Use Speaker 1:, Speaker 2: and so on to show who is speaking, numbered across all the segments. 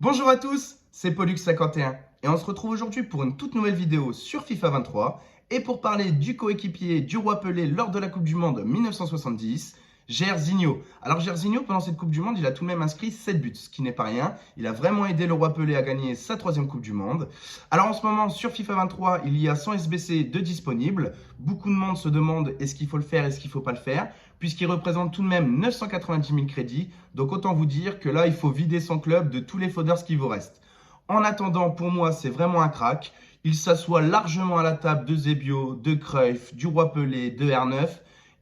Speaker 1: Bonjour à tous, c'est Pollux51 et on se retrouve aujourd'hui pour une toute nouvelle vidéo sur FIFA 23 et pour parler du coéquipier du roi Pelé lors de la Coupe du Monde 1970, Jairzinho. Alors Jairzinho, pendant cette Coupe du Monde, il a tout de même inscrit 7 buts, ce qui n'est pas rien. Il a vraiment aidé le roi Pelé à gagner sa 3e Coupe du Monde. Alors en ce moment, sur FIFA 23, il y a 100 SBC de disponibles. Beaucoup de monde se demande est-ce qu'il faut le faire, est-ce qu'il ne faut pas le faire, puisqu'il représente tout de même 990 000 crédits. Donc autant vous dire que là, il faut vider son club de tous les fodders qui vous restent. En attendant, pour moi, c'est vraiment un crack. Il s'assoit largement à la table de Zebio, de Cruyff, du roi Pelé, de R9.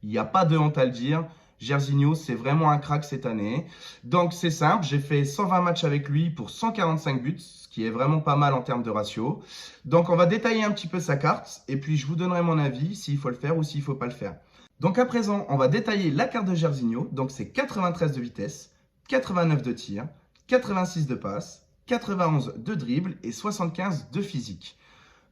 Speaker 1: Il n'y a pas de honte à le dire. Jairzinho, c'est vraiment un crack cette année. Donc c'est simple, j'ai fait 120 matchs avec lui pour 145 buts, ce qui est vraiment pas mal en termes de ratio. Donc on va détailler un petit peu sa carte et puis je vous donnerai mon avis s'il faut le faire ou s'il ne faut pas le faire. Donc à présent, on va détailler la carte de Jairzinho. Donc c'est 93 de vitesse, 89 de tir, 86 de passe, 91 de dribble et 75 de physique.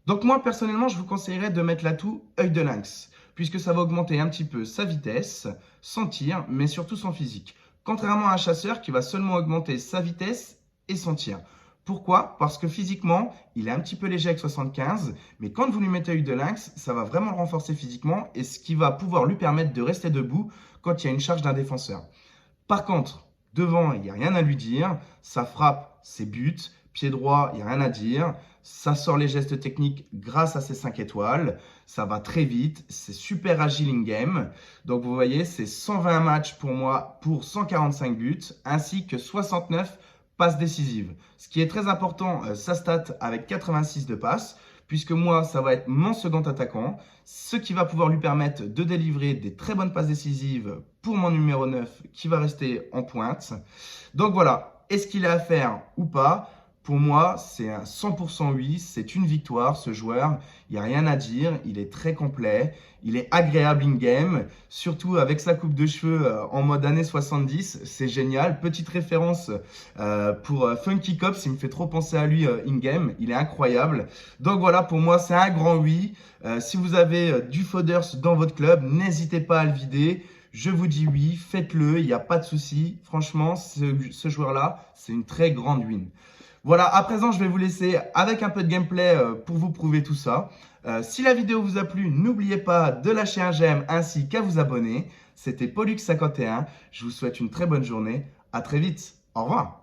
Speaker 1: Donc moi personnellement, je vous conseillerais de mettre l'atout œil de lynx, puisque ça va augmenter un petit peu sa vitesse, son tir, mais surtout son physique. Contrairement à un chasseur qui va seulement augmenter sa vitesse et son tir. Pourquoi? Parce que physiquement, il est un petit peu léger avec 75, mais quand vous lui mettez œil de lynx, ça va vraiment le renforcer physiquement et ce qui va pouvoir lui permettre de rester debout quand il y a une charge d'un défenseur. Par contre, devant, il n'y a rien à lui dire. Ça frappe, c'est but. Pied droit, il n'y a rien à dire. Ça sort les gestes techniques grâce à ses 5 étoiles. Ça va très vite. C'est super agile in-game. Donc vous voyez, c'est 120 matchs pour moi pour 145 buts, ainsi que 69 passes décisives. Ce qui est très important, sa stat avec 86 de passes, puisque moi, ça va être mon second attaquant, ce qui va pouvoir lui permettre de délivrer des très bonnes passes décisives pour mon numéro 9 qui va rester en pointe. Donc voilà, est-ce qu'il est à faire ou pas? Pour moi, c'est un 100% oui, c'est une victoire ce joueur, il n'y a rien à dire, il est très complet, il est agréable in-game, surtout avec sa coupe de cheveux en mode années 70, c'est génial. Petite référence pour Funky Cops, il me fait trop penser à lui in-game, il est incroyable. Donc voilà, pour moi, c'est un grand oui. Si vous avez du Fodders dans votre club, n'hésitez pas à le vider. Je vous dis oui, faites-le, il n'y a pas de souci. Franchement, ce joueur-là, c'est une très grande win. Voilà, à présent, je vais vous laisser avec un peu de gameplay pour vous prouver tout ça. Si la vidéo vous a plu, n'oubliez pas de lâcher un j'aime ainsi qu'à vous abonner. C'était Pollux51. Je vous souhaite une très bonne journée. À très vite. Au revoir.